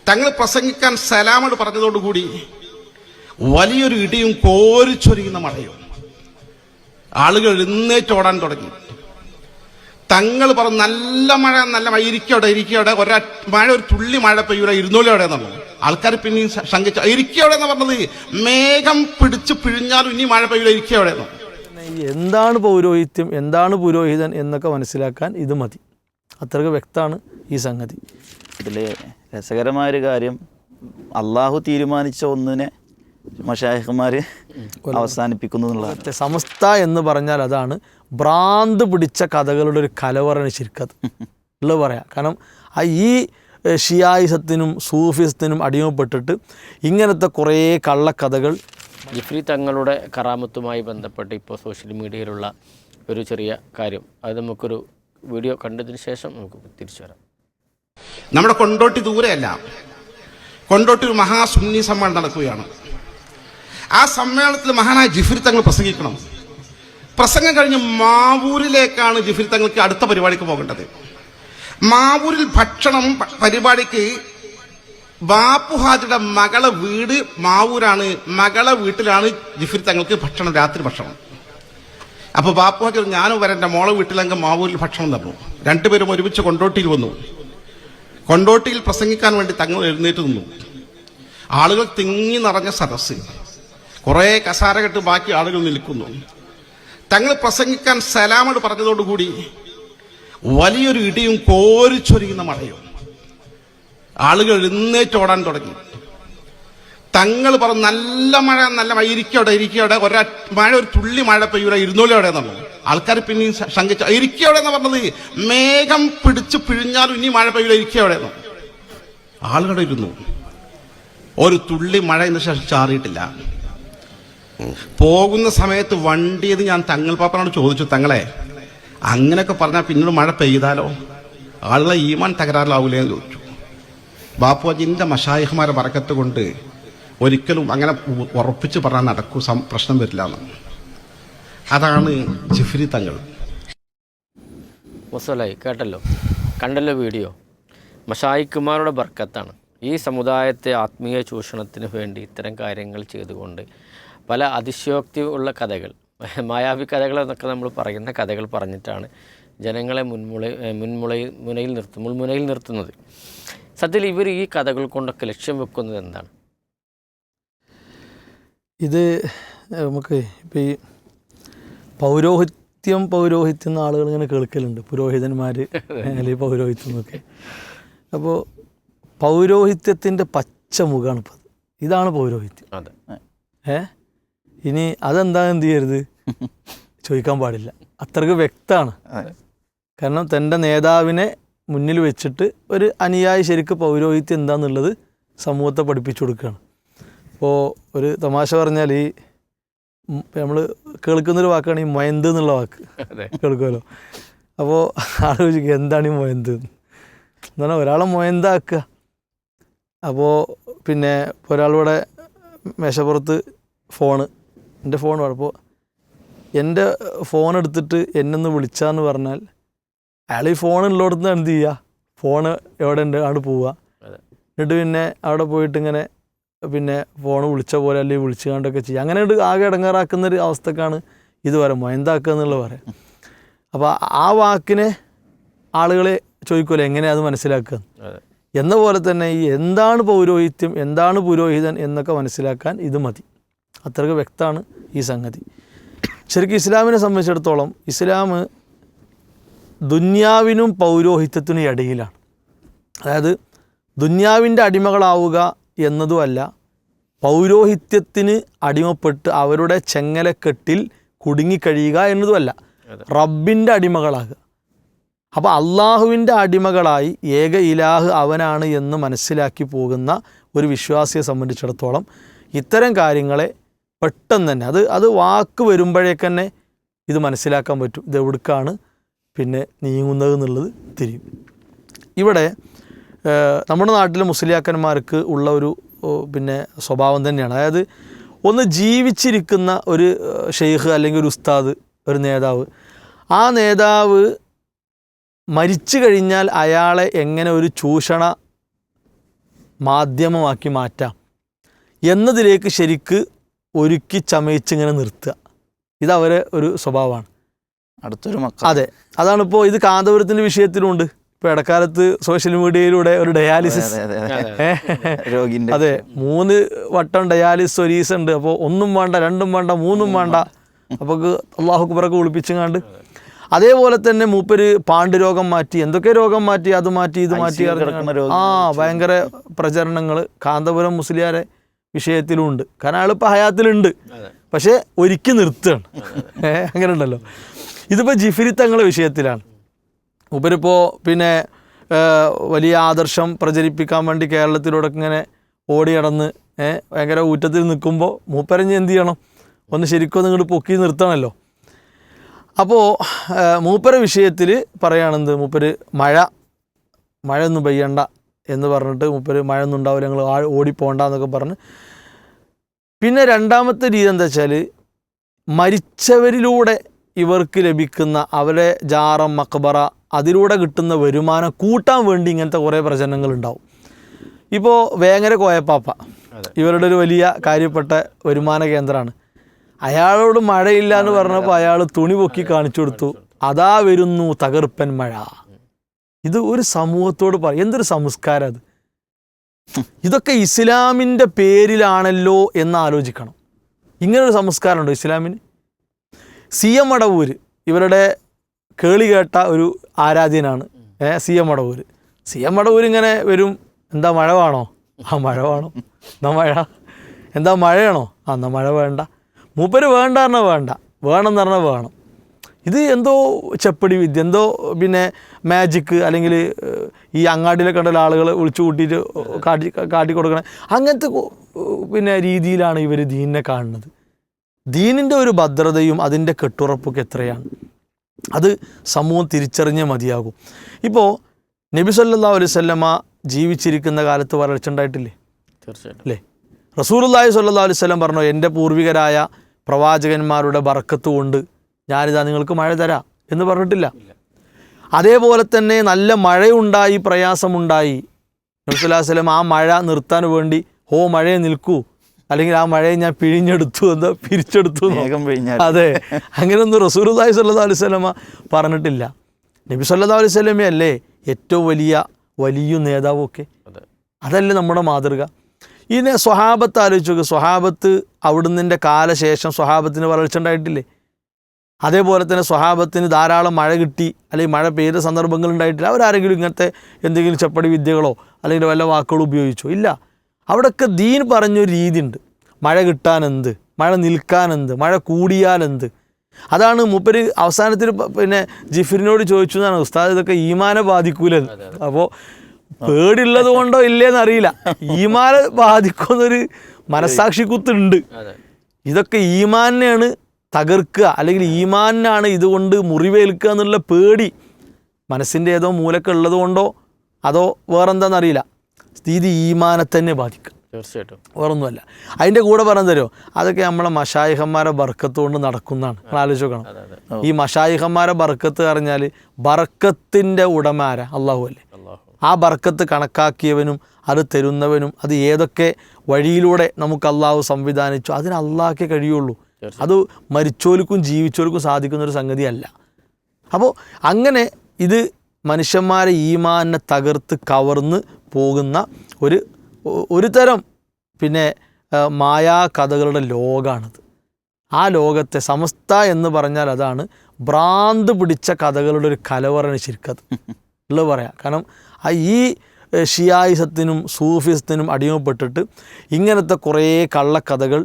തങ്ങൾ പ്രസംഗിക്കാൻ സലാമോട് പറഞ്ഞതോടുകൂടി വലിയൊരു ഇടിയും കോരിച്ചൊരിയുന്ന മഴയും. ആളുകൾ എഴുന്നേറ്റോടാൻ തുടങ്ങി. തങ്ങൾ പറഞ്ഞു നല്ല മഴ, നല്ല മഴ, ഇരിക്കവിടെ മഴ, ഒരു തുള്ളി മഴ പെയ്യൂല, ഇരുന്നൂലോടെ എന്നുള്ളത്. ആൾക്കാർ പിന്നെയും ശങ്കിച്ചു, ഇരിക്കവിടെ എന്ന് പറഞ്ഞത് മേഘം പിടിച്ച് പിഴിഞ്ഞാലും ഇനി മഴ പെയ്യൂല, ഇരിക്കവിടെ. എന്താണ് പൗരോഹിത്യം, എന്താണ് പുരോഹിതൻ എന്നൊക്കെ മനസ്സിലാക്കാൻ ഇത് മതി. അത്രയ്ക്ക് വ്യക്തമാണ് ഈ സംഗതി. ഇതിൽ രസകരമായൊരു കാര്യം, അള്ളാഹു തീരുമാനിച്ച ഒന്നിനെ മശായിഖ്മാർ അവസാനിപ്പിക്കുന്നു എന്നുള്ളതാണ്. സമസ്ത എന്ന് പറഞ്ഞാൽ അതാണ് ഭ്രാന്ത് പിടിച്ച കഥകളുടെ ഒരു കലവറാണ് ശരിക്കത് ഉള്ളത് പറയാം. കാരണം ഈ ഷിയായിസത്തിനും സൂഫിസത്തിനും അടിമപ്പെട്ടിട്ട് ഇങ്ങനത്തെ കുറേ കള്ളക്കഥകൾ. ജിഫ്രി തങ്ങളുടെ കറാമത്തുമായി ബന്ധപ്പെട്ട് ഇപ്പോൾ സോഷ്യൽ മീഡിയയിലുള്ള ഒരു ചെറിയ കാര്യം, അത് നമുക്കൊരു വീഡിയോ കണ്ടതിന് ശേഷം നമുക്ക് തിരിച്ചു വരാം. നമ്മുടെ കൊണ്ടോട്ടി ദൂരെയല്ല, കൊണ്ടോട്ടി ഒരു മഹാസുന്നി സമ്മേളനം നടക്കുകയാണ്. ആ സമ്മേളനത്തിൽ മഹാനായ ജിഫ്രി തങ്ങൾ പ്രസംഗിക്കണം. പ്രസംഗം കഴിഞ്ഞ് മാവൂരിലേക്കാണ് ജിഫ്രി തങ്ങൾക്ക് അടുത്ത പരിപാടിക്ക് പോകേണ്ടത്. മാവൂരിൽ ഭക്ഷണം പരിപാടിക്ക് ബാപ്പുഹാജിയുടെ മകളെ വീട് മാവൂരാണ്. മകളെ വീട്ടിലാണ് ജിഫ്രി തങ്ങൾക്ക് ഭക്ഷണം, രാത്രി ഭക്ഷണം. അപ്പോൾ ബാപ്പുഹാജി ഞാനും വരാം, എൻ്റെ മോളെ വീട്ടിലെങ്കിൽ മാവൂരിൽ ഭക്ഷണം തന്നു. രണ്ടുപേരും ഒരുമിച്ച് കൊണ്ടോട്ടിയിൽ വന്നു. കൊണ്ടോട്ടിയിൽ പ്രസംഗിക്കാൻ വേണ്ടി തങ്ങൾ എഴുന്നേറ്റ് നിന്നു. ആളുകൾ തിങ്ങി നിറഞ്ഞ സദസ്സ്, കുറേ കസാര കെട്ട് ബാക്കി ആളുകൾ നിൽക്കുന്നു. തങ്ങൾ പ്രസംഗിക്കാൻ സലാമോട് പറഞ്ഞതോടുകൂടി വലിയൊരു ഇടിയും കോരിച്ചൊരിയുന്ന മഴയും. ആളുകൾ എഴുന്നേറ്റോടാൻ തുടങ്ങി. തങ്ങൾ പറഞ്ഞു നല്ല മഴ, നല്ല മഴ, ഇരിക്കവിടെ മഴ, ഒരു തുള്ളി മഴ പെയ്യൂല, ഇരുന്നൂലോടെ എന്നുള്ളത്. ആൾക്കാർ പിന്നെയും ശങ്കിച്ചു, ഇരിക്കവിടെ എന്ന് പറഞ്ഞത് മേഘം പിടിച്ച് പിഴിഞ്ഞാലും ഇനി മഴ പെയ്യൂല, ഇരിക്കവിടെ എന്ന്. ആളുകളുടെ ഇരുന്നു. ഒരു തുള്ളി മഴ ഇന്ന് ശേഷം ചാറിയിട്ടില്ല. പോകുന്ന സമയത്ത് വണ്ടിയത് ഞാൻ തങ്ങൾ പാപ്പനോട് ചോദിച്ചു, തങ്ങളെ അങ്ങനെയൊക്കെ പറഞ്ഞാൽ പിന്നീട് മഴ പെയ്താലോ, ആളുകളെ ഈമാൻ തകരാറിലാവൂലേ എന്ന് ചോദിച്ചു. ബാപ്പുജിന്റെ മശായിഖ്മാരെ ബറക്കത്ത് കൊണ്ട് ഒരിക്കലും അങ്ങനെ ഉറപ്പിച്ച് പറഞ്ഞാൽ നടക്കൂ, പ്രശ്നം വരില്ല എന്ന്. അതാണ് ജിഫ്രി തങ്ങൾ. മുസലായി കേട്ടല്ലോ, കണ്ടല്ലോ വീഡിയോ. മശായിഖ്മാരുടെ ബർക്കത്താണ് ഈ സമുദായത്തെ ആത്മീയ ചൂഷണത്തിന് വേണ്ടി ഇത്തരം കാര്യങ്ങൾ ചെയ്തുകൊണ്ട് പല അതിശയോക്തി ഉള്ള കഥകൾ, മായാവി കഥകളെന്നൊക്കെ നമ്മൾ പറയുന്ന കഥകൾ പറഞ്ഞിട്ടാണ് ജനങ്ങളെ മുൾമുനയിൽ നിർത്തുന്നത്. സത്യത്തിൽ ഇവർ ഈ കഥകൾ കൊണ്ടൊക്കെ ലക്ഷ്യം വെക്കുന്നത് എന്താണ്? ഇത് നമുക്ക് ഇപ്പോൾ ഈ പൗരോഹിത്യം എന്ന ആളുകൾ ഇങ്ങനെ കേൾക്കലുണ്ട്, പുരോഹിതന്മാർ അല്ലെങ്കിൽ പൗരോഹിത്യം എന്നൊക്കെ. അപ്പോൾ പൗരോഹിത്യത്തിൻ്റെ പച്ചമുഖമാണ് ഇപ്പം. ഇതാണ് പൗരോഹിത്യം. അതെ. ഇനി അതെന്താ എന്ത് ചെയ്യരുത് ചോദിക്കാൻ പാടില്ല, അത്രയ്ക്ക് വ്യക്തമാണ്. കാരണം തൻ്റെ നേതാവിനെ മുന്നിൽ വെച്ചിട്ട് ഒരു അനുയായി ശരിക്ക് പൗരോഹിത്യം എന്താണെന്നുള്ളത് സമൂഹത്തെ പഠിപ്പിച്ചു കൊടുക്കുകയാണ്. ഇപ്പോൾ ഒരു തമാശ പറഞ്ഞാൽ ഈ നമ്മൾ കേൾക്കുന്നൊരു വാക്കാണ് ഈ മൊയന്ത് എന്നുള്ള വാക്ക്, കേൾക്കുമല്ലോ. അപ്പോൾ ആലോചിക്കുക എന്താണ് ഈ മൊയന്ത് എന്ന് പറഞ്ഞാൽ ഒരാളെ മൊയന്താക്കുക. അപ്പോൾ പിന്നെ ഒരാളിവിടെ മേശപ്പുറത്ത് എൻ്റെ ഫോൺ അപ്പോൾ എൻ്റെ ഫോൺ എടുത്തിട്ട് എന്നൊന്ന് വിളിച്ചാന്ന് പറഞ്ഞാൽ അയാൾ ഈ ഫോൺ ഉള്ളിടത്ത് എന്ത് ചെയ്യുക, ഫോണ് എവിടെ ഉണ്ട് അവിടെ പോവുക. എന്നിട്ട് പിന്നെ അവിടെ പോയിട്ട് ഇങ്ങനെ പിന്നെ ഫോൺ വിളിച്ച പോലെ അല്ലെങ്കിൽ വിളിച്ചു കണ്ടൊക്കെ ചെയ്യുക. അങ്ങനെ ആകെ ഇടങ്ങാറാക്കുന്നൊരു അവസ്ഥക്കാണ് ഇത് പറയാം, മൊയന്താക്കുക എന്നുള്ളത് പറയാം. അപ്പോൾ ആ വാക്കിനെ ആളുകളെ ചോദിക്കുമല്ലോ എങ്ങനെയാണ് അത് മനസ്സിലാക്കുക എന്ന പോലെ തന്നെ ഈ എന്താണ് പൗരോഹിത്യം, എന്താണ് പുരോഹിതൻ എന്നൊക്കെ മനസ്സിലാക്കാൻ ഇത് മതി. അത്രയ്ക്ക് വ്യക്തമാണ് ഈ സംഗതി. ശരിക്കും ഇസ്ലാമിനെ സംബന്ധിച്ചിടത്തോളം ഇസ്ലാം ദുന്യാവിനും പൗരോഹിത്യത്തിനും ഇടയിലാണ്. അതായത് ദുന്യാവിൻ്റെ അടിമകളാവുക എന്നതുമല്ല, പൗരോഹിത്യത്തിന് അടിമപ്പെട്ട് അവരുടെ ചെങ്ങലക്കെട്ടിൽ കുടുങ്ങിക്കഴിയുക എന്നതുമല്ല, റബ്ബിൻ്റെ അടിമകളാകുക. അപ്പോൾ അള്ളാഹുവിൻ്റെ അടിമകളായി ഏക ഇലാഹ് അവനാണ് എന്ന് മനസ്സിലാക്കി പോകുന്ന ഒരു വിശ്വാസിയെ സംബന്ധിച്ചിടത്തോളം ഇത്തരം കാര്യങ്ങളെ പെട്ടെന്ന് തന്നെ അത് വാക്ക് വരുമ്പോഴേക്കന്നെ ഇത് മനസ്സിലാക്കാൻ പറ്റും, ഇത് എവിടേക്കാണ് പിന്നെ നീങ്ങുന്നത് എന്നുള്ളത് തിരിയും. ഇവിടെ നമ്മുടെ നാട്ടിലെ മുസ്ലിയാക്കന്മാർക്ക് ഉള്ള ഒരു പിന്നെ സ്വഭാവം തന്നെയാണ്. അതായത് ഒന്ന് ജീവിച്ചിരിക്കുന്ന ഒരു ഷെയ്ഖ് അല്ലെങ്കിൽ ഒരു ഉസ്താദ്, ഒരു നേതാവ്, ആ നേതാവ് മരിച്ചു കഴിഞ്ഞാൽ അയാളെ എങ്ങനെ ഒരു ചൂഷണ മാധ്യമമാക്കി മാറ്റാം എന്നതിലേക്ക് ശരിക്ക് ഒരുക്കി ചമയിച്ചിങ്ങനെ നിർത്തുക. ഇതവരെ ഒരു സ്വഭാവമാണ്. അടുത്തൊരു മക്കൾ. അതെ, അതാണിപ്പോൾ ഇത് കാന്തപുരത്തിൻ്റെ വിഷയത്തിലുണ്ട്. ഇപ്പോൾ ഇടക്കാലത്ത് സോഷ്യൽ മീഡിയയിലൂടെ ഒരു ഡയാലിസിസ്, രോഗിന്റെ അതെ 3 വട്ടം ഡയാലിസിസ് ഒരു ദിവസം ഉണ്ട്. അപ്പോൾ 1 വേണ്ട 2 വേണ്ട 3 വേണ്ട, അപ്പോൾ അള്ളാഹു അക്ബറൊക്കെ വിളിപ്പിച്ചങ്ങാണ്ട്. അതേപോലെ തന്നെ മൂപ്പര് പാണ്ഡുരോഗം മാറ്റി, എന്തൊക്കെ രോഗം മാറ്റി, അത് മാറ്റി ഇത് മാറ്റി, ഭയങ്കര പ്രചരണങ്ങൾ കാന്തപുരം മുസ്ലിയാരെ വിഷയത്തിലുണ്ട്. കാരണം അയാളിപ്പോൾ ഹയാത്തിലുണ്ട്, പക്ഷേ ഒരുക്കി നിർത്തുകയാണ്. അങ്ങനെ ഉണ്ടല്ലോ. ഇതിപ്പോൾ ജിഫിരി തങ്ങളുടെ വിഷയത്തിലാണ്. മൂപ്പരിപ്പോൾ പിന്നെ വലിയ ആദർശം പ്രചരിപ്പിക്കാൻ വേണ്ടി കേരളത്തിലൂടെ ഇങ്ങനെ ഓടി നടന്ന് ഭയങ്കര ഊറ്റത്തിൽ നിൽക്കുമ്പോൾ മൂപ്പരഞ്ഞ് എന്ത് ചെയ്യണം, ഒന്ന് ശരിക്കും ഇങ്ങോട്ട് പൊക്കി നിർത്തണമല്ലോ. അപ്പോൾ മൂപ്പര വിഷയത്തിൽ പറയുകയാണെന്ത്, മൂപ്പര് മഴയൊന്നും പെയ്യണ്ട എന്ന് പറഞ്ഞിട്ട് മൂപ്പര് മഴയൊന്നും ഉണ്ടാവില്ല, ഞങ്ങൾ ഓടിപ്പോണ്ട എന്നൊക്കെ പറഞ്ഞ്. പിന്നെ രണ്ടാമത്തെ രീതി എന്താ വെച്ചാൽ, മരിച്ചവരിലൂടെ ഇവർക്ക് ലഭിക്കുന്ന അവരെ ജാറം മക്ബറ അതിലൂടെ കിട്ടുന്ന വരുമാനം കൂട്ടാൻ വേണ്ടി ഇങ്ങനത്തെ കുറേ പ്രചരണങ്ങളുണ്ടാവും. ഇപ്പോൾ വേങ്ങര കോയപ്പാപ്പ ഇവരുടെ ഒരു വലിയ കാര്യപ്പെട്ട വരുമാന കേന്ദ്രമാണ്. അയാളോട് മഴയില്ല എന്ന് പറഞ്ഞപ്പോൾ അയാൾ തുണി പൊക്കി കാണിച്ചു കൊടുത്തു, അതാ വരുന്നു തകർപ്പൻ മഴ. ഇത് ഒരു സമൂഹത്തോട് പറയും, എന്തൊരു സംസ്കാരം അത്. ഇതൊക്കെ ഇസ്ലാമിൻ്റെ പേരിലാണല്ലോ എന്ന് ആലോചിക്കണം. ഇങ്ങനൊരു സംസ്കാരമുണ്ടോ ഇസ്ലാമിന്? CM മടവൂർ ഇവരുടെ കേളി കേട്ട ഒരു ആരാധ്യനാണ് CM മടവൂർ. CM മടവൂർ ഇങ്ങനെ വരും, എന്താ മഴ വേണോ? മഴ വേണം. എന്നാ മഴ. എന്താ മഴയാണോ? എന്നാ മഴ വേണ്ട. മൂപ്പര് വേണ്ട പറഞ്ഞാൽ വേണ്ട, വേണമെന്ന് പറഞ്ഞാൽ വേണം. ഇത് എന്തോ ചെപ്പടി വിദ്യ, എന്തോ പിന്നെ മാജിക്ക്, അല്ലെങ്കിൽ ഈ അങ്ങാടിയിലൊക്കെ ഉള്ള ആളുകൾ വിളിച്ചു കൂട്ടിയിട്ട് കാട്ടി കൊടുക്കണേ, അങ്ങനത്തെ പിന്നെ രീതിയിലാണ് ഇവർ ദീനിനെ കാണുന്നത്. ദീനിൻ്റെ ഒരു ഭദ്രതയും അതിൻ്റെ കെട്ടുറപ്പൊക്കെ എത്രയാണ്, അത് സമൂഹം തിരിച്ചറിഞ്ഞേ മതിയാകും. ഇപ്പോൾ നബി സല്ലല്ലാഹു അലൈഹി വസല്ലമ ജീവിച്ചിരിക്കുന്ന കാലത്ത് വരൾച്ച ഉണ്ടായിട്ടില്ലേ? തീർച്ചയായിട്ടും അല്ലേ? റസൂലുള്ളാഹി സ്വല്ലല്ലാഹു അലൈഹി വസല്ലം പറഞ്ഞു, എൻ്റെ പൂർവികരായ പ്രവാചകന്മാരുടെ ബർക്കത്ത് കൊണ്ട് ഞാനിതാ നിങ്ങൾക്ക് മഴ തരാം എന്ന് പറഞ്ഞിട്ടില്ല. അതേപോലെ തന്നെ നല്ല മഴയുണ്ടായി, പ്രയാസമുണ്ടായി, നബി സല്ലല്ലാഹു അലൈഹി വസല്ലം ആ മഴ നിർത്താൻ വേണ്ടി മഴയെ നിൽക്കൂ, അല്ലെങ്കിൽ ആ മഴയെ ഞാൻ പിഴിഞ്ഞെടുത്തു എന്നോ പിരിച്ചെടുത്തു, അതെ, അങ്ങനെയൊന്നും റസൂലുള്ളാഹി സ്വല്ലല്ലാഹു അലൈഹി വസല്ലമ പറഞ്ഞിട്ടില്ല. നബി സല്ലല്ലാഹു അലൈഹി വസല്ലമയല്ലേ ഏറ്റവും വലിയ നേതാവും ഒക്കെ? അതല്ലേ നമ്മുടെ മാതൃക. ഇതിനെ സ്വഹാബത്ത് ആലോചിച്ച് നോക്കുക. സ്വഹാബത്ത് അവിടുന്നിൻ്റെ കാലശേഷം സ്വഹാബത്തിന് വരൾച്ച ഉണ്ടായിട്ടില്ലേ? അതേപോലെ തന്നെ സ്വഹാബത്തിന് ധാരാളം മഴ കിട്ടി, അല്ലെങ്കിൽ മഴ പെയ്ത സന്ദർഭങ്ങൾ ഉണ്ടായിട്ടില്ല. അവരാരെങ്കിലും ഇങ്ങനത്തെ എന്തെങ്കിലും ചപ്പടി വിദ്യകളോ അല്ലെങ്കിൽ വല്ല വാക്കുകളോ ഉപയോഗിച്ചോ? ഇല്ല. അവിടെയൊക്കെ ദീൻ പറഞ്ഞൊരു രീതിയുണ്ട്. മഴ കിട്ടാനെന്ത്, മഴ നിൽക്കാനെന്ത്, മഴ കൂടിയാലെന്ത്. അതാണ് മൂപ്പര് അവസാനത്തിൽ പിന്നെ ജിഫിറിനോട് ചോദിച്ചു എന്നാണ്, ഉസ്താദ് ഇതൊക്കെ ഈമാനെ ബാധിക്കൂലെന്ന്. അപ്പോൾ പേടിയുള്ളത് കൊണ്ടോ ഇല്ലേന്ന് അറിയില്ല, ഈമാനെ ബാധിക്കുന്നൊരു മനസ്സാക്ഷി കുത്തുണ്ട്. ഇതൊക്കെ ഈമാനെയാണ് തകർക്കുക, അല്ലെങ്കിൽ ഈമാനാണ് ഇതുകൊണ്ട് മുറിവേൽക്കുക എന്നുള്ള പേടി മനസ്സിൻ്റെ ഏതോ മൂലക്ക ഉള്ളത് കൊണ്ടോ അതോ വേറെന്താണെന്നറിയില്ല, സ്ഥിതി ഈമാനെ തന്നെ ബാധിക്കും. തീർച്ചയായിട്ടും വേറൊന്നുമല്ല. അതിൻ്റെ കൂടെ പറഞ്ഞു തരുമോ, അതൊക്കെ നമ്മളെ മശായിഹന്മാരെ ബർക്കത്ത് കൊണ്ട് നടക്കുന്നതാണ്. നമ്മൾ ആലോചിച്ച് നോക്കണം. ഈ മശായിഹന്മാരെ ബർക്കത്ത് പറഞ്ഞാൽ ബർക്കത്തിൻ്റെ ഉടമ ആരാ? അള്ളാഹു അല്ലേ. ആ ബർക്കത്ത് കണക്കാക്കിയവനും അത് തരുന്നവനും അത് ഏതൊക്കെ വഴിയിലൂടെ നമുക്ക് അള്ളാഹു സംവിധാനിച്ചു അതിന് അള്ളാഹ്ക്കേ കഴിയുള്ളൂ. അത് മരിച്ചോൽക്കും ജീവിച്ചോൽക്കും സാധിക്കുന്നൊരു സംഗതിയല്ല. അപ്പോൾ അങ്ങനെ ഇത് മനുഷ്യന്മാരെ ഈമാനെ തകർത്ത് കവർന്ന് പോകുന്ന ഒരു തരം പിന്നെ മായാ കഥകളുടെ ലോകമാണത്. ആ ലോകത്തെ സമസ്ത എന്ന് പറഞ്ഞാൽ അതാണ് ഭ്രാന്ത് പിടിച്ച കഥകളുടെ ഒരു കലവറാണ് ശരിക്കത് ഉള്ളത് പറയാം. കാരണം ഈ ഷിയായിസത്തിനും സൂഫിസത്തിനും അടിമപ്പെട്ടിട്ട് ഇങ്ങനത്തെ കുറേ കള്ളക്കഥകൾ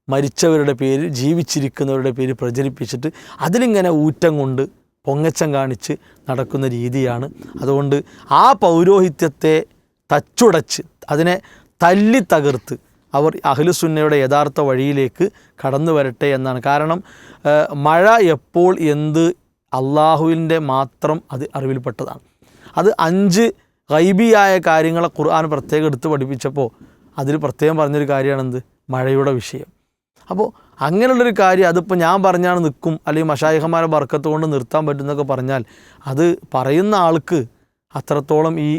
മരിച്ചവരുടെ പേരിൽ ജീവിച്ചിരിക്കുന്നവരുടെ പേര് പ്രചരിപ്പിച്ചിട്ട് അതിലിങ്ങനെ ഊറ്റം കൊണ്ട് പൊങ്ങച്ചം കാണിച്ച് നടക്കുന്ന രീതിയാണ്. അതുകൊണ്ട് ആ പൗരോഹിത്യത്തെ തച്ചുടച്ച് അതിനെ തല്ലി തകർത്ത് അവർ അഹ്ലുസുന്നയുടെ യഥാർത്ഥ വഴിയിലേക്ക് കടന്നു വരട്ടെ എന്നാണ്. കാരണം മഴ എപ്പോൾ എന്ത് അള്ളാഹുവിൻ്റെ മാത്രം അത് അറിവിൽപ്പെട്ടതാണ്. അത് 5 ഗൈബിയായ കാര്യങ്ങളെ ഖുർആൻ പ്രത്യേകം എടുത്ത് പഠിപ്പിച്ചപ്പോൾ അതിൽ പ്രത്യേകം പറഞ്ഞൊരു കാര്യമാണെന്ത്? മഴയുടെ വിഷയം. അപ്പോൾ അങ്ങനെയുള്ളൊരു കാര്യം അതിപ്പോൾ ഞാൻ പറഞ്ഞാണ് നിൽക്കും, അല്ലെങ്കിൽ മശായിഖന്മാരെ ബർക്കത്ത് കൊണ്ട് നിർത്താൻ പറ്റുമെന്നൊക്കെ പറഞ്ഞാൽ അത് പറയുന്ന ആൾക്ക് അത്രത്തോളം ഈ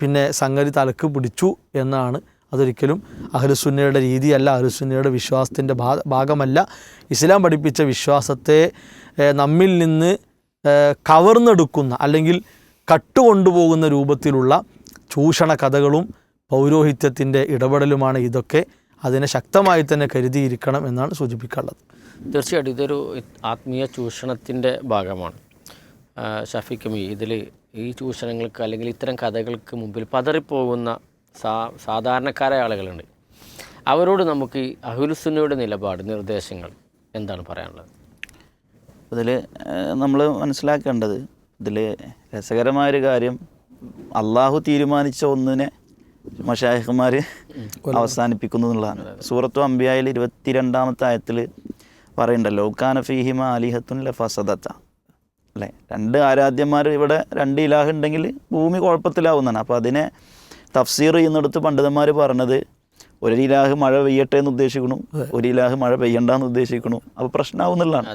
പിന്നെ സംഗതി തലക്ക് പിടിച്ചു എന്നാണ്. അതൊരിക്കലും അഹ്ലുസുന്നയുടെ രീതിയല്ല, അഹ്ലുസുന്നയുടെ വിശ്വാസത്തിൻ്റെ ഭാഗമല്ല. ഇസ്ലാം പഠിപ്പിച്ച വിശ്വാസത്തെ നമ്മിൽ നിന്ന് കവർന്നെടുക്കുന്ന അല്ലെങ്കിൽ കട്ടുകൊണ്ടുപോകുന്ന രൂപത്തിലുള്ള ചൂഷണ കഥകളും പൗരോഹിത്യത്തിൻ്റെ ഇടപെടലുമാണ് ഇതൊക്കെ. അതിനെ ശക്തമായി തന്നെ കരുതിയിരിക്കണം എന്നാണ് സൂചിപ്പിക്കാനുള്ളത്. തീർച്ചയായിട്ടും ഇതൊരു ആത്മീയ ചൂഷണത്തിൻ്റെ ഭാഗമാണ്. ഷഫീഖ്, ഇതിൽ ഈ ചൂഷണങ്ങൾക്ക് അല്ലെങ്കിൽ ഇത്തരം കഥകൾക്ക് മുമ്പിൽ പതറിപ്പോകുന്ന സാധാരണക്കാരായ ആളുകളുണ്ട്. അവരോട് നമുക്ക് ഈ അഹ്ലുസുന്നയുടെ നിലപാട്, നിർദ്ദേശങ്ങൾ എന്താണ് പറയാനുള്ളത്? ഇതിൽ നമ്മൾ മനസ്സിലാക്കേണ്ടത്, ഇതിൽ രസകരമായൊരു കാര്യം, അള്ളാഹു തീരുമാനിച്ച ഒന്നിനെ മശായിഖ്മാർ അവസാനിപ്പിക്കുന്നു എന്നുള്ളതാണ്. സൂറത്തു അംബിയായിൽ 22-ാമത്തെ ആയത്തിൽ പറയുന്നുണ്ടല്ലോ, കാന ഫീഹിമ ആലിഹത്തുൻ ലഫസദത്ത, അല്ലേ? 2 ആരാധ്യന്മാർ, ഇവിടെ 2 ഇലാഹ് ഉണ്ടെങ്കിൽ ഭൂമി കുഴപ്പത്തിലാവുന്നതാണ്. അപ്പോൾ അതിനെ തഫ്സീർ ചെയ്യുന്നിടത്ത് പണ്ഡിതന്മാർ പറഞ്ഞത്, ഒരു ഇലാഹ് മഴ പെയ്യട്ടെ എന്ന് ഉദ്ദേശിക്കണു, ഒരു ഇലാഹ് മഴ പെയ്യണ്ടെന്ന് ഉദ്ദേശിക്കണു. അപ്പോൾ പ്രശ്നമാവുന്നുള്ളതാണ്.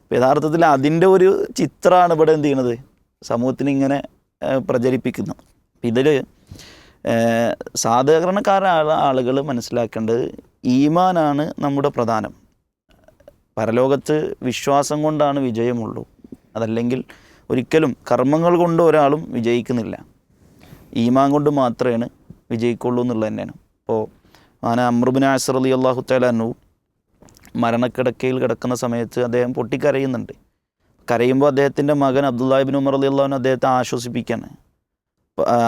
അപ്പോൾ യഥാർത്ഥത്തിൽ അതിൻ്റെ ഒരു ചിത്രമാണ് ഇവിടെ എന്ത് ചെയ്യണത്, സമൂഹത്തിന് ഇങ്ങനെ പ്രചരിപ്പിക്കുന്നത്. ഇതിൽ സാധാരണക്കാരായ ആളുകൾ മനസ്സിലാക്കേണ്ടത്, ഈമാനാണ് നമ്മുടെ പ്രധാനം. പരലോകത്ത് വിശ്വാസം കൊണ്ടാണ് വിജയമുള്ളൂ. അതല്ലെങ്കിൽ ഒരിക്കലും കർമ്മങ്ങൾ കൊണ്ട് ഒരാളും വിജയിക്കുന്നില്ല. ഈമാൻ കൊണ്ട് മാത്രമേ വിജയിക്കുള്ളൂ എന്നുള്ളത് തന്നെയാണ്. ഇപ്പോൾ അംർ ഇബ്നു ആസ് റളിയല്ലാഹു തആല അൻഹു മരണക്കിടക്കയിൽ കിടക്കുന്ന സമയത്ത് അദ്ദേഹം പൊട്ടിക്കരയുന്നുണ്ട്. കരയുമ്പോൾ അദ്ദേഹത്തിൻ്റെ മകൻ അബ്ദുല്ലാഹി ഇബ്നു ഉമർ റളിയല്ലാഹു അൻഹു അദ്ദേഹത്തെ ആശ്വസിപ്പിക്കുകയാണ്.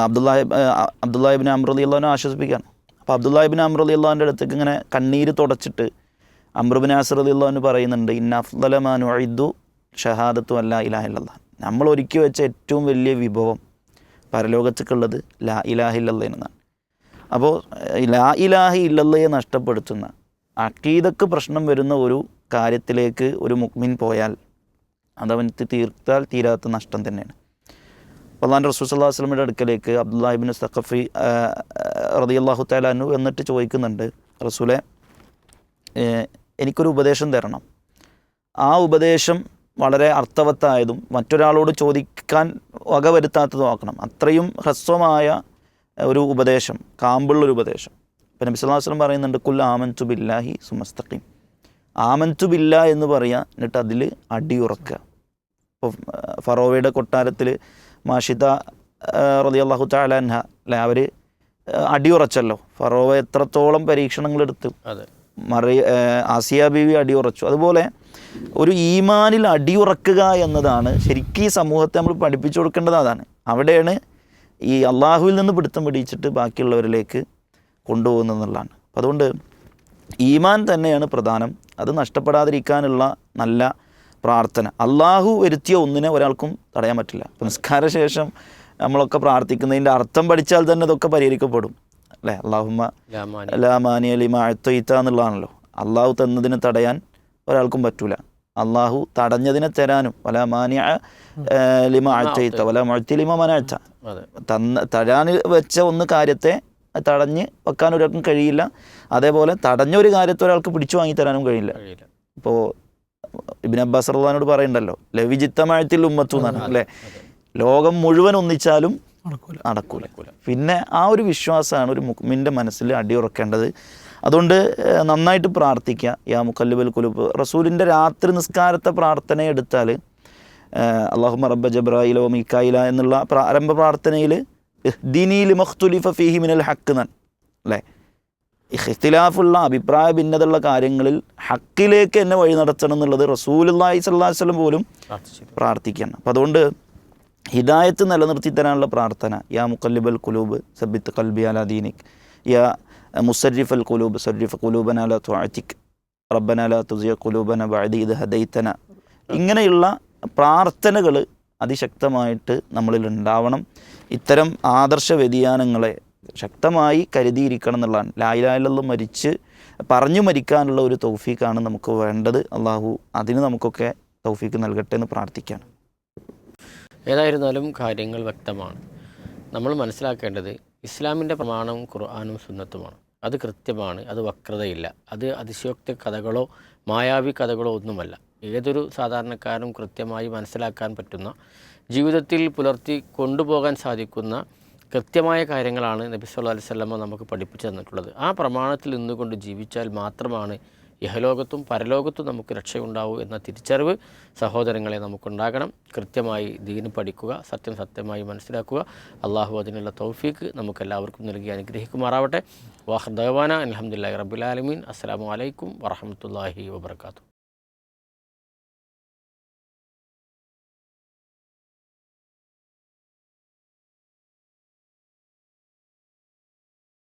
അബ്ദുല്ലാഹി ഇബ്നു അംർ റളിയല്ലാഹു അൻഹു ആശ്വസിപ്പിക്കുകയാണ്. അപ്പോൾ അബ്ദുല്ലാഹി ഇബ്നു അംർ റളിയല്ലാഹുവിൻ്റെ അടുത്തേക്ക് ഇങ്ങനെ കണ്ണീര് തുടച്ചിട്ട് അംർ ഇബ്നു ആസ് റളിയല്ലാഹു അൻഹു പറയുന്നുണ്ട്, ഇന്ന അഫ്ളല മാ നുഇദ്ദു ഷഹാദത്തു അല്ലാ ഇലാഹ ഇല്ലല്ലാഹ്. നമ്മൾ ഒരുക്കി വെച്ച ഏറ്റവും വലിയ വിഭവം പരലോകത്തേക്കുള്ളത് ലാ ഇലാഹ ഇല്ലല്ലാഹ് എന്നാണ്. അപ്പോൾ ലാ ഇലാഹ ഇല്ലല്ലാഹയെ നഷ്ടപ്പെടുത്തുന്ന, അഖീദക്ക് പ്രശ്നം വരുന്ന ഒരു കാര്യത്തിലേക്ക് ഒരു മുഅ്മിൻ പോയാൽ അതവന് തീർത്താൽ തീരാത്ത നഷ്ടം തന്നെയാണ്. അല്ലാഹുവിൻ്റെ റസൂൽ സല്ലല്ലാഹു അലൈഹി വസല്ലമയുടെ അടുക്കലേക്ക് അബ്ദുല്ലാഹി ഇബ്നു സഖഫി റളിയല്ലാഹു തആല അൻഹു എന്നിട്ട് ചോദിക്കുന്നുണ്ട്, റസൂലെ, എനിക്കൊരു ഉപദേശം തരണം. ആ ഉപദേശം വളരെ അർത്ഥവത്തായതും മറ്റൊരാളോട് ചോദിക്കാൻ വകവരുത്താത്തതും ആക്കണം. അത്രയും ഹ്രസ്വമായ ഒരു ഉപദേശം, കാമ്പുള്ളൊരു ഉപദേശം. ഇപ്പം നബി സല്ലല്ലാഹു അലൈഹി വസല്ലം പറയുന്നുണ്ട്, കുൽ ആമൻതു ബില്ലാഹി സുമസ്തഖീം. ആമൻതു ബില്ലാ എന്ന് പറയുക, എന്നിട്ട് അതിൽ അടിയുറക്കുക. ഇപ്പോൾ ഫറോവയുടെ കൊട്ടാരത്തിൽ മാഷിദ റളിയല്ലാഹു തആല അൻഹ, അല്ലെ, അവർ അടിയുറച്ചല്ലോ. ഫറോവ എത്രത്തോളം പരീക്ഷണങ്ങളെടുത്തു, ആസിയ ബീവി അടിയുറച്ചു. അതുപോലെ ഒരു ഈമാനിൽ അടിയുറക്കുക എന്നതാണ് ശരിക്കും ഈ സമൂഹത്തെ നമ്മൾ പഠിപ്പിച്ചു കൊടുക്കേണ്ടത്. അതാണ്, അവിടെയാണ് ഈ അള്ളാഹുവിൽ നിന്ന് പിടുത്തം പിടിച്ചിട്ട് ബാക്കിയുള്ളവരിലേക്ക് കൊണ്ടുപോകുന്നതെന്നുള്ളതാണ്. അപ്പം അതുകൊണ്ട് ഈമാൻ തന്നെയാണ് പ്രധാനം. അത് നഷ്ടപ്പെടാതിരിക്കാനുള്ള നല്ല പ്രാർത്ഥന. അള്ളാഹു വരുത്തിയ ഒന്നിനെ ഒരാൾക്കും തടയാൻ പറ്റില്ല. നിസ്കാര ശേഷം നമ്മളൊക്കെ പ്രാർത്ഥിക്കുന്നതിൻ്റെ അർത്ഥം പഠിച്ചാൽ തന്നെ ഇതൊക്കെ പരിഹരിക്കപ്പെടും, അല്ലേ? അല്ലാഹുമ്മ ലാ മാനിയ ലിമാ അഅ്തൈത എന്നുള്ളതാണല്ലോ. അള്ളാഹു തന്നതിനെ തടയാൻ ഒരാൾക്കും പറ്റൂല. അള്ളാഹു തടഞ്ഞതിനെ തരാനും വലാ മാനിയ ലിമാ അഅ്തൈത വലാ മുഅ്തി ലിമാ മനഅത. തരാൻ വെച്ച ഒന്ന് കാര്യത്തെ തടഞ്ഞ് വെക്കാൻ ഒരാൾക്കും കഴിയില്ല. അതേപോലെ തടഞ്ഞൊരു കാര്യത്തെ ഒരാൾക്ക് പിടിച്ചു വാങ്ങി തരാനും കഴിയില്ല. ഇപ്പോൾ ഇബ്നു അബ്ബാസ് റളിയല്ലാഹു അൻഹു പറയുന്നുണ്ടല്ലോ, ലവിജിത്തമഅത്തിൽ ഉമ്മത്തു എന്നാണ്, അല്ലേ? ലോകം മുഴുവൻ ഒന്നിച്ചാലും നടക്കൂല. പിന്നെ ആ ഒരു വിശ്വാസമാണ് ഒരു മുഅ്മിൻ്റെ മനസ്സിൽ അടിയുറക്കേണ്ടത്. അതുകൊണ്ട് നന്നായിട്ട് പ്രാർത്ഥിക്കുക. യാ മുഖല്ലിബൽ ഖുലൂബ്. റസൂലിൻ്റെ രാത്രി നിസ്കാരത്തെ പ്രാർത്ഥന എടുത്താൽ അല്ലാഹുമ്മ റബ്ബ ജബ്രായില വ മീകായില എന്നുള്ള പ്രാരംഭ പ്രാർത്ഥനയിൽ ഇഹ്ദിനി ലിമഖ്തുലിഫ ഫീഹി മിനൽ ഹഖ് എന്നാണ്, അല്ലേ? ഇഖ്തിലാഫുള്ള അഭിപ്രായ ഭിന്നതയുള്ള കാര്യങ്ങളിൽ ഹക്കിലേക്ക് എന്നെ വഴി നടത്തണം എന്നുള്ളത് റസൂലുള്ളാഹി സ്വല്ലല്ലാഹു അലൈഹി വസല്ലം പോലും പ്രാർത്ഥിക്കുകയാണ്. അപ്പോൾ അതുകൊണ്ട് ഹിദായത്ത് നിലനിർത്തി തരാനുള്ള പ്രാർത്ഥന, യാ മുഖല്ലിബൽ ഖുലൂബ് സബ്ബിത്ത് ഖൽബി അലാ ദീനിക്, യാ മുസർരിഫൽ ഖുലൂബ് സർരിഫ് ഖുലൂബന അലാ തുഅതിക്, റബ്ബന ലാ തുസിഗ ഖുലൂബന ബഅദ ഇദ് ഹദൈതന. ഇങ്ങനെയുള്ള പ്രാർത്ഥനകൾ അതിശക്തമായിട്ട് നമ്മളിൽ ഉണ്ടാവണം. ഇത്തരം ആദർശ വ്യതിയാനങ്ങളെ ശക്തമായി കരുതിയിരിക്കണം എന്നുള്ളതാണ്. ലാ ഇലാഹ ഇല്ലല്ലാഹ് മരിച്ച് പറഞ്ഞു മരിക്കാനുള്ള ഒരു തൗഫീഖാണ് നമുക്ക് വേണ്ടത്. അള്ളാഹു അതിന് നമുക്കൊക്കെ തൗഫീഖ് നൽകട്ടെ എന്ന് പ്രാർത്ഥിക്കുകയാണ്. ഏതായിരുന്നാലും കാര്യങ്ങൾ വ്യക്തമാണ്. നമ്മൾ മനസ്സിലാക്കേണ്ടത് ഇസ്ലാമിൻ്റെ പ്രമാണം ഖുർആനും സുന്നത്തുമാണ്. അത് കൃത്യമാണ്, അത് വക്രതയില്ല, അത് അതിശയോക്തി കഥകളോ മായാവി കഥകളോ ഒന്നുമല്ല. ഏതൊരു സാധാരണക്കാരനും കൃത്യമായി മനസ്സിലാക്കാൻ പറ്റുന്ന, ജീവിതത്തിൽ പുലർത്തി കൊണ്ടുപോകാൻ സാധിക്കുന്ന കൃത്യമായ കാര്യങ്ങളാണ് നബി സല്ലല്ലാഹു അലൈഹി വസല്ലമ നമുക്ക് പഠിപ്പിച്ചു തന്നിട്ടുള്ളത്. ആ പ്രമാണത്തിൽ നിന്നുകൊണ്ട് ജീവിച്ചാൽ മാത്രമാണ് ഇഹലോകത്തും പരലോകത്തും നമുക്ക് രക്ഷയുണ്ടാവൂ എന്ന തിരിച്ചറിവ് സഹോദരങ്ങളെ നമുക്കുണ്ടാകണം. കൃത്യമായി ദീന് പഠിക്കുക, സത്യം സത്യമായി മനസ്സിലാക്കുക. അള്ളാഹു അതിനുള്ള തൗഫീക്ക് നമുക്കെല്ലാവർക്കും നൽകി അനുഗ്രഹിക്കുമാറാവട്ടെ. വാഹ് ദവാന അൽഹംദുലില്ലാഹി റബ്ബിൽ ആലമീൻ. അസ്സലാമു അലൈക്കും വറഹ്മത്തുള്ളാഹി വബറകാതുഹു.